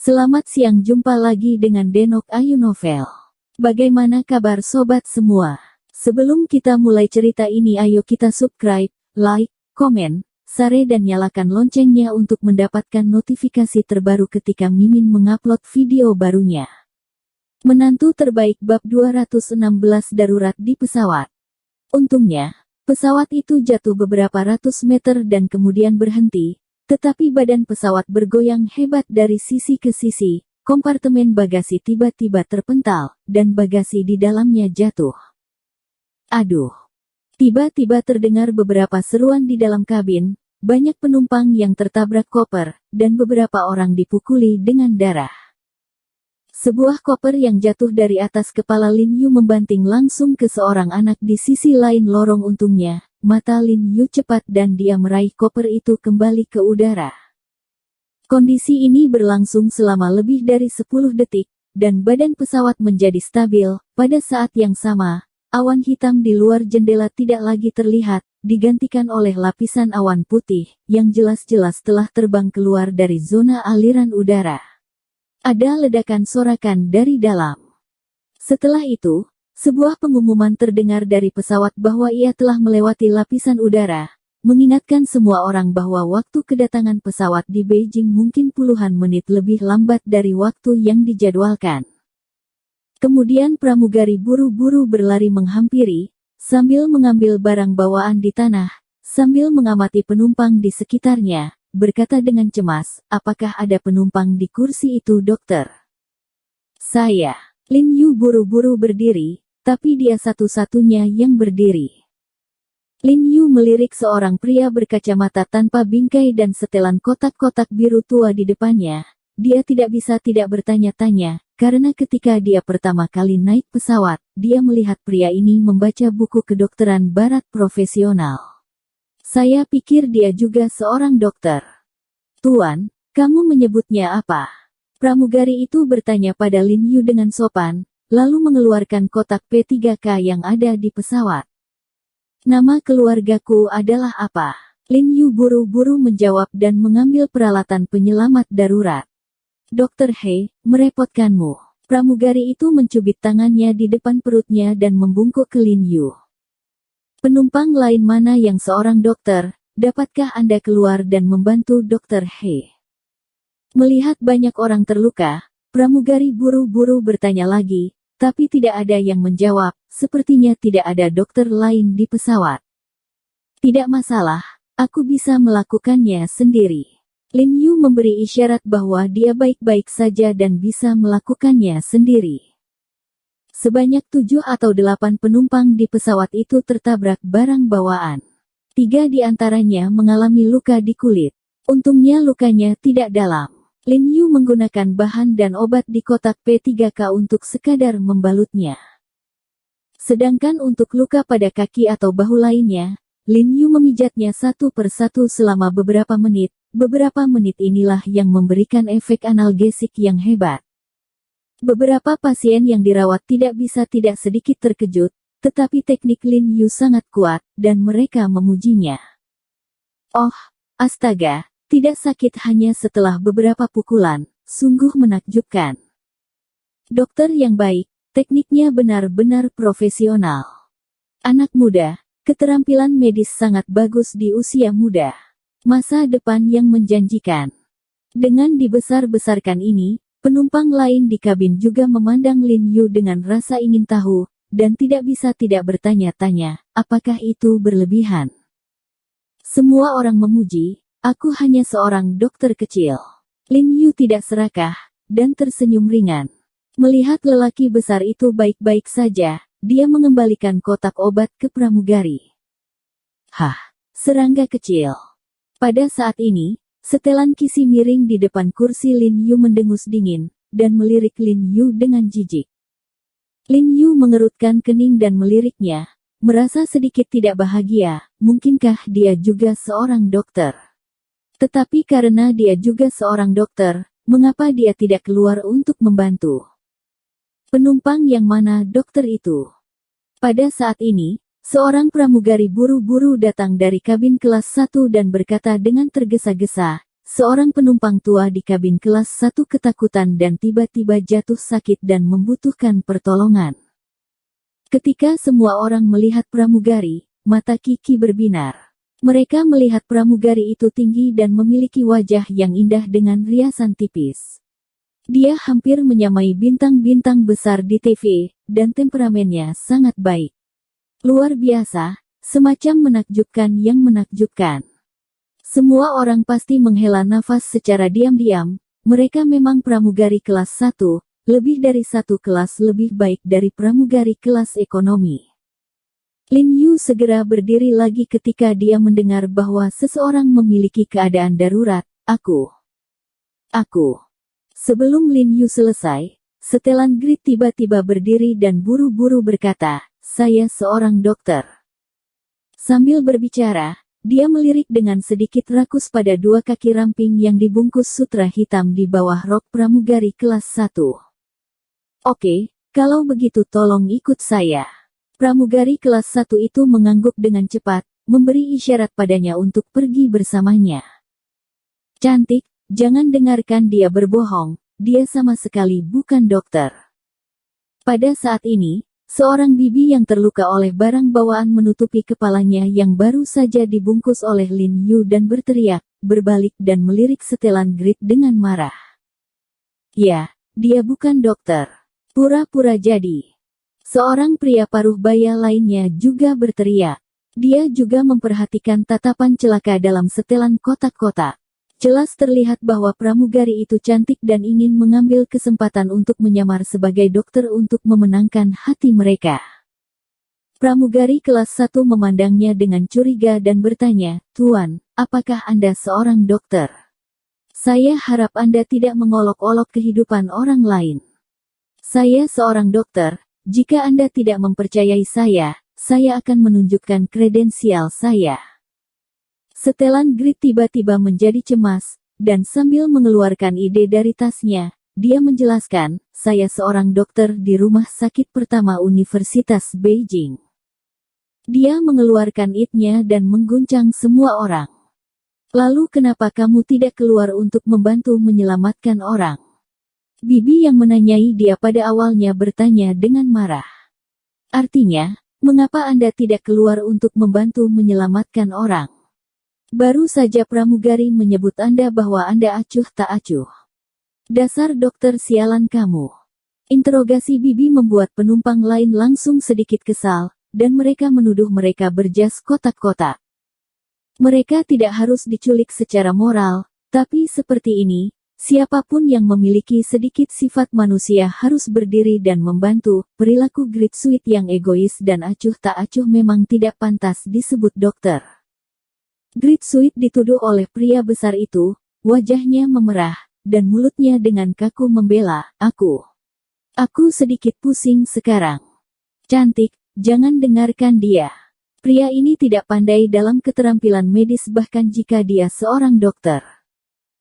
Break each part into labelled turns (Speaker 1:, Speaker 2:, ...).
Speaker 1: Selamat siang, jumpa lagi dengan Denok Ayu Novel. Bagaimana kabar sobat semua? Sebelum kita mulai cerita ini, ayo kita subscribe, like, komen, share dan nyalakan loncengnya untuk mendapatkan notifikasi terbaru ketika Mimin mengupload video barunya. Menantu terbaik bab 216 darurat di pesawat. Untungnya, pesawat itu jatuh beberapa ratus meter dan kemudian berhenti. Tetapi badan pesawat bergoyang hebat dari sisi ke sisi, kompartemen bagasi tiba-tiba terpental, dan bagasi di dalamnya jatuh. Aduh! Tiba-tiba terdengar beberapa seruan di dalam kabin, banyak penumpang yang tertabrak koper, dan beberapa orang dipukuli dengan darah. Sebuah koper yang jatuh dari atas kepala Lin Yu membanting langsung ke seorang anak di sisi lain lorong. Untungnya, mata Lin Yu cepat dan dia meraih koper itu kembali ke udara. Kondisi ini berlangsung selama lebih dari 10 detik, dan badan pesawat menjadi stabil. Pada saat yang sama, awan hitam di luar jendela tidak lagi terlihat, digantikan oleh lapisan awan putih, yang jelas-jelas telah terbang keluar dari zona aliran udara. Ada ledakan sorakan dari dalam. Setelah itu, sebuah pengumuman terdengar dari pesawat bahwa ia telah melewati lapisan udara, mengingatkan semua orang bahwa waktu kedatangan pesawat di Beijing mungkin puluhan menit lebih lambat dari waktu yang dijadwalkan. Kemudian pramugari buru-buru berlari menghampiri, sambil mengambil barang bawaan di tanah, sambil mengamati penumpang di sekitarnya, berkata dengan cemas, "Apakah ada penumpang di kursi itu, dokter?" "Saya." Lin Yu buru-buru berdiri, tapi dia satu-satunya yang berdiri. Lin Yu melirik seorang pria berkacamata tanpa bingkai dan setelan kotak-kotak biru tua di depannya. Dia tidak bisa tidak bertanya-tanya, karena ketika dia pertama kali naik pesawat, dia melihat pria ini membaca buku kedokteran barat profesional. "Saya pikir dia juga seorang dokter." "Tuan, kamu menyebutnya apa?" Pramugari itu bertanya pada Lin Yu dengan sopan, lalu mengeluarkan kotak P3K yang ada di pesawat. "Nama keluargaku adalah apa?" Lin Yu buru-buru menjawab dan mengambil peralatan penyelamat darurat. "Dokter He, merepotkanmu." Pramugari itu mencubit tangannya di depan perutnya dan membungkuk ke Lin Yu. "Penumpang lain mana yang seorang dokter? Dapatkah Anda keluar dan membantu Dokter He?" Melihat banyak orang terluka, pramugari buru-buru bertanya lagi, tapi tidak ada yang menjawab. Sepertinya tidak ada dokter lain di pesawat. "Tidak masalah, aku bisa melakukannya sendiri." Lin Yu memberi isyarat bahwa dia baik-baik saja dan bisa melakukannya sendiri. Sebanyak 7 atau 8 penumpang di pesawat itu tertabrak barang bawaan. 3 di antaranya mengalami luka di kulit. Untungnya lukanya tidak dalam. Lin Yu menggunakan bahan dan obat di kotak P3K untuk sekadar membalutnya. Sedangkan untuk luka pada kaki atau bahu lainnya, Lin Yu memijatnya satu persatu selama beberapa menit. Beberapa menit inilah yang memberikan efek analgesik yang hebat. Beberapa pasien yang dirawat tidak bisa tidak sedikit terkejut, tetapi teknik Lin Yu sangat kuat, dan mereka memujinya. "Oh, astaga, tidak sakit hanya setelah beberapa pukulan, sungguh menakjubkan. Dokter yang baik, tekniknya benar-benar profesional. Anak muda, keterampilan medis sangat bagus di usia muda. Masa depan yang menjanjikan." Dengan dibesar-besarkan ini, penumpang lain di kabin juga memandang Lin Yu dengan rasa ingin tahu, dan tidak bisa tidak bertanya-tanya, apakah itu berlebihan. Semua orang memuji, "Aku hanya seorang dokter kecil." Lin Yu tidak serakah, dan tersenyum ringan. Melihat lelaki besar itu baik-baik saja, dia mengembalikan kotak obat ke pramugari. "Hah, serangga kecil." Pada saat ini, setelan kisi miring di depan kursi Lin Yu mendengus dingin, dan melirik Lin Yu dengan jijik. Lin Yu mengerutkan kening dan meliriknya, merasa sedikit tidak bahagia. Mungkinkah dia juga seorang dokter? Tetapi karena dia juga seorang dokter, mengapa dia tidak keluar untuk membantu? Penumpang yang mana dokter itu? Pada saat ini, seorang pramugari buru-buru datang dari kabin kelas 1 dan berkata dengan tergesa-gesa, seorang penumpang tua di kabin kelas 1 ketakutan dan tiba-tiba jatuh sakit dan membutuhkan pertolongan. Ketika semua orang melihat pramugari, mata Kiki berbinar. Mereka melihat pramugari itu tinggi dan memiliki wajah yang indah dengan riasan tipis. Dia hampir menyamai bintang-bintang besar di TV, dan temperamennya sangat baik. Luar biasa, semacam menakjubkan yang menakjubkan. Semua orang pasti menghela nafas secara diam-diam, mereka memang pramugari kelas 1, lebih dari satu kelas lebih baik dari pramugari kelas ekonomi. Lin Yu segera berdiri lagi ketika dia mendengar bahwa seseorang memiliki keadaan darurat. Aku. Sebelum Lin Yu selesai, setelan Grid tiba-tiba berdiri dan buru-buru berkata, saya seorang dokter. Sambil berbicara, dia melirik dengan sedikit rakus pada dua kaki ramping yang dibungkus sutra hitam di bawah rok pramugari kelas 1. Oke, kalau begitu tolong ikut saya. Pramugari kelas 1 itu mengangguk dengan cepat, memberi isyarat padanya untuk pergi bersamanya. Cantik, jangan dengarkan dia berbohong, dia sama sekali bukan dokter. Pada saat ini, seorang bibi yang terluka oleh barang bawaan menutupi kepalanya yang baru saja dibungkus oleh Lin Yu dan berteriak, berbalik dan melirik setelan Grid dengan marah. Ya, dia bukan dokter. Pura-pura jadi. Seorang pria paruh baya lainnya juga berteriak. Dia juga memperhatikan tatapan celaka dalam setelan kotak-kotak. Jelas terlihat bahwa pramugari itu cantik dan ingin mengambil kesempatan untuk menyamar sebagai dokter untuk memenangkan hati mereka. Pramugari kelas 1 memandangnya dengan curiga dan bertanya, Tuan, apakah Anda seorang dokter? Saya harap Anda tidak mengolok-olok kehidupan orang lain. Saya seorang dokter. Jika Anda tidak mempercayai saya akan menunjukkan kredensial saya. Setelan Grid tiba-tiba menjadi cemas, dan sambil mengeluarkan ide dari tasnya, dia menjelaskan, saya seorang dokter di rumah sakit pertama Universitas Beijing. Dia mengeluarkan id-nya dan mengguncang semua orang. Lalu kenapa kamu tidak keluar untuk membantu menyelamatkan orang? Bibi yang menanyai dia pada awalnya bertanya dengan marah. Artinya, mengapa Anda tidak keluar untuk membantu menyelamatkan orang? Baru saja pramugari menyebut Anda bahwa Anda acuh tak acuh. Dasar dokter sialan kamu. Interogasi Bibi membuat penumpang lain langsung sedikit kesal, dan mereka menuduh mereka berjas kotak-kotak. Mereka tidak harus diculik secara moral, tapi seperti ini, siapapun yang memiliki sedikit sifat manusia harus berdiri dan membantu. Perilaku Grid Sweet yang egois dan acuh tak acuh memang tidak pantas disebut dokter. Grid Sweet dituduh oleh pria besar itu, wajahnya memerah, dan mulutnya dengan kaku membela, Aku sedikit pusing sekarang. Cantik, jangan dengarkan dia. Pria ini tidak pandai dalam keterampilan medis bahkan jika dia seorang dokter.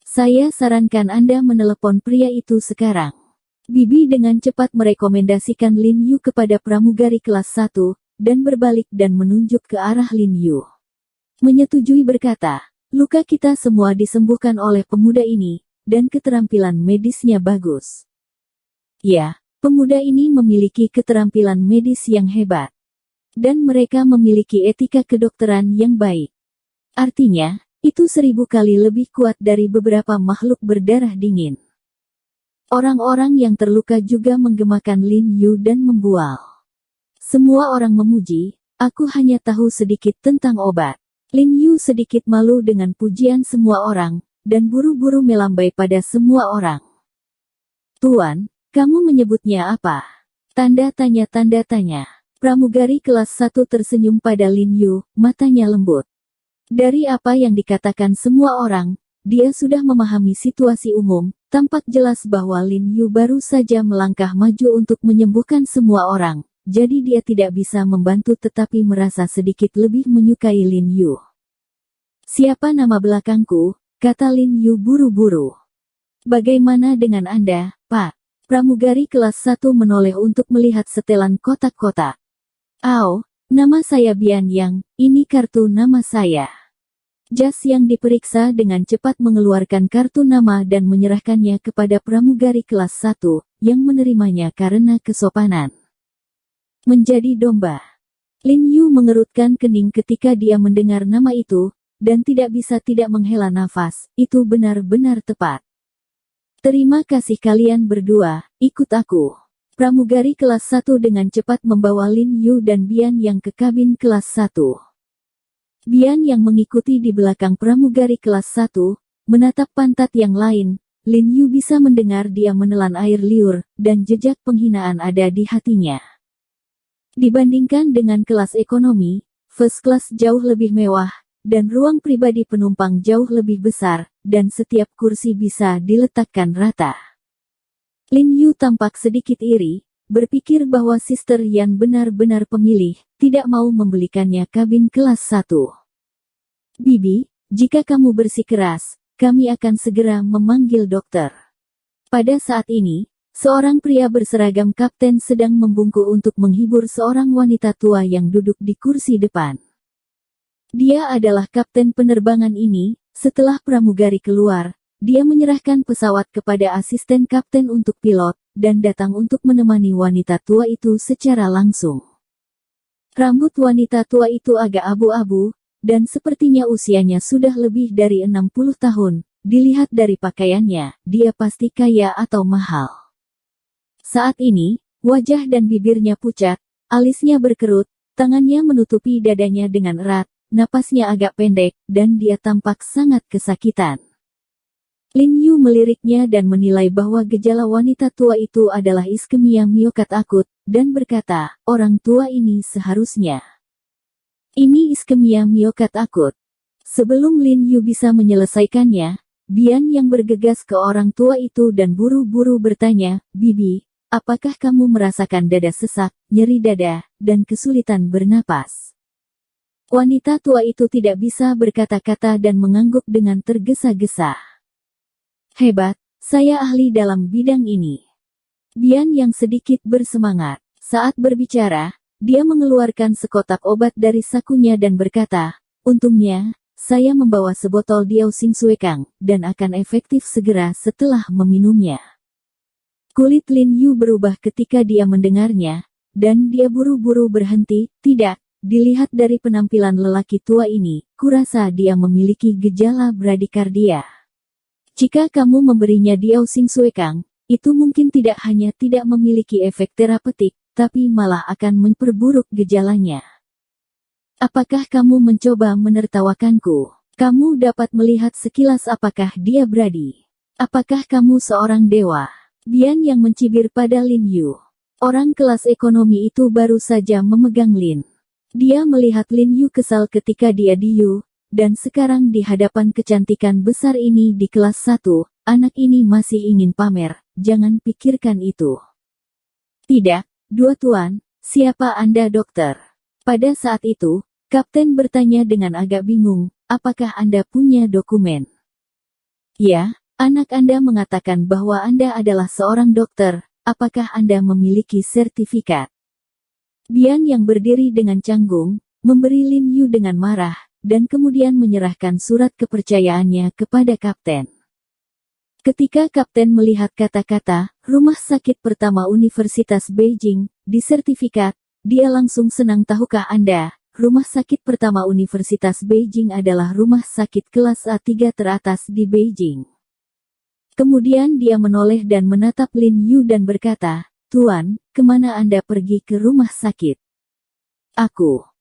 Speaker 1: Saya sarankan Anda menelepon pria itu sekarang. Bibi dengan cepat merekomendasikan Lin Yu kepada pramugari kelas 1, dan berbalik dan menunjuk ke arah Lin Yu. Menyetujui berkata, luka kita semua disembuhkan oleh pemuda ini, dan keterampilan medisnya bagus. Ya, pemuda ini memiliki keterampilan medis yang hebat. Dan mereka memiliki etika kedokteran yang baik. Artinya, itu 1000 kali lebih kuat dari beberapa makhluk berdarah dingin. Orang-orang yang terluka juga menggemakan Lin Yu dan membual. Semua orang memuji, aku hanya tahu sedikit tentang obat. Lin Yu sedikit malu dengan pujian semua orang, dan buru-buru melambai pada semua orang. Tuan, kamu menyebutnya apa? Tanda tanya. Pramugari kelas 1 tersenyum pada Lin Yu, matanya lembut. Dari apa yang dikatakan semua orang, dia sudah memahami situasi umum, tampak jelas bahwa Lin Yu baru saja melangkah maju untuk menyembuhkan semua orang, jadi dia tidak bisa membantu tetapi merasa sedikit lebih menyukai Lin Yu. Siapa nama belakangku? Kata Lin Yu buru-buru. Bagaimana dengan Anda, Pak? Pramugari kelas 1 menoleh untuk melihat setelan kotak-kotak. Nama saya Bian Yang, ini kartu nama saya. Jas yang diperiksa dengan cepat mengeluarkan kartu nama dan menyerahkannya kepada pramugari kelas 1, yang menerimanya karena kesopanan. Menjadi domba. Lin Yu mengerutkan kening ketika dia mendengar nama itu, dan tidak bisa tidak menghela nafas, itu benar-benar tepat. Terima kasih kalian berdua, ikut aku. Pramugari kelas 1 dengan cepat membawa Lin Yu dan Bian yang ke kabin kelas 1. Bian yang mengikuti di belakang pramugari kelas 1, menatap pantat yang lain. Lin Yu bisa mendengar dia menelan air liur, dan jejak penghinaan ada di hatinya. Dibandingkan dengan kelas ekonomi, first class jauh lebih mewah, dan ruang pribadi penumpang jauh lebih besar, dan setiap kursi bisa diletakkan rata. Lin Yu tampak sedikit iri, berpikir bahwa Sister Yan benar-benar pemilih, tidak mau membelikannya kabin kelas 1. Bibi, jika kamu bersikeras, kami akan segera memanggil dokter. Pada saat ini, seorang pria berseragam kapten sedang membungkuk untuk menghibur seorang wanita tua yang duduk di kursi depan. Dia adalah kapten penerbangan ini. Setelah pramugari keluar, dia menyerahkan pesawat kepada asisten kapten untuk pilot, dan datang untuk menemani wanita tua itu secara langsung. Rambut wanita tua itu agak abu-abu, dan sepertinya usianya sudah lebih dari 60 tahun. Dilihat dari pakaiannya, dia pasti kaya atau mahal. Saat ini, wajah dan bibirnya pucat, alisnya berkerut, tangannya menutupi dadanya dengan erat, napasnya agak pendek, dan dia tampak sangat kesakitan. Lin Yu meliriknya dan menilai bahwa gejala wanita tua itu adalah iskemia miokard akut, dan berkata, orang tua ini seharusnya. Ini iskemia miokard akut. Sebelum Lin Yu bisa menyelesaikannya, Bian yang bergegas ke orang tua itu dan buru-buru bertanya, Bibi, apakah kamu merasakan dada sesak, nyeri dada, dan kesulitan bernapas? Wanita tua itu tidak bisa berkata-kata dan mengangguk dengan tergesa-gesa. Hebat, saya ahli dalam bidang ini. Bian yang sedikit bersemangat. Saat berbicara, dia mengeluarkan sekotak obat dari sakunya dan berkata, untungnya, saya membawa sebotol Diaosing Suekang, dan akan efektif segera setelah meminumnya. Kulit Lin Yu berubah ketika dia mendengarnya, dan dia buru-buru berhenti, tidak. Dilihat dari penampilan lelaki tua ini, kurasa dia memiliki gejala bradikardia. Jika kamu memberinya Diaosing Suekang, itu mungkin tidak hanya tidak memiliki efek terapeutik, tapi malah akan memperburuk gejalanya. Apakah kamu mencoba menertawakanku? Kamu dapat melihat sekilas apakah dia bradi. Apakah kamu seorang dewa? Bian yang mencibir pada Lin Yu. Orang kelas ekonomi itu baru saja memegang Lin. Dia melihat Lin Yu kesal ketika dia diu, dan sekarang di hadapan kecantikan besar ini di kelas 1, anak ini masih ingin pamer, jangan pikirkan itu. Tidak, dua tuan, siapa Anda dokter? Pada saat itu, kapten bertanya dengan agak bingung, apakah Anda punya dokumen? Ya, anak Anda mengatakan bahwa Anda adalah seorang dokter, apakah Anda memiliki sertifikat? Bian yang berdiri dengan canggung, memberi Lin Yu dengan marah, dan kemudian menyerahkan surat kepercayaannya kepada kapten. Ketika kapten melihat kata-kata, Rumah Sakit Pertama Universitas Beijing, di sertifikat, dia langsung senang. Tahukah Anda, Rumah Sakit Pertama Universitas Beijing adalah rumah sakit kelas A3 teratas di Beijing. Kemudian dia menoleh dan menatap Lin Yu dan berkata, Tuan, kemana Anda pergi ke rumah sakit?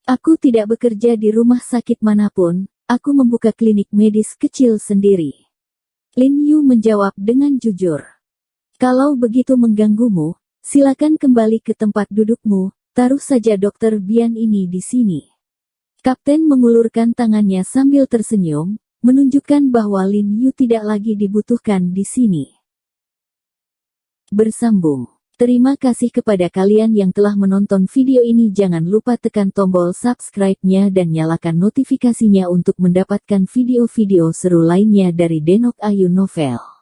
Speaker 1: Aku tidak bekerja di rumah sakit manapun, aku membuka klinik medis kecil sendiri. Lin Yu menjawab dengan jujur. Kalau begitu mengganggumu, silakan kembali ke tempat dudukmu, taruh saja Dokter Bian ini di sini. Kapten mengulurkan tangannya sambil tersenyum, menunjukkan bahwa Lin Yu tidak lagi dibutuhkan di sini. Bersambung. Terima kasih kepada kalian yang telah menonton video ini. Jangan lupa tekan tombol subscribe-nya dan nyalakan notifikasinya untuk mendapatkan video-video seru lainnya dari Denok Ayu Novel.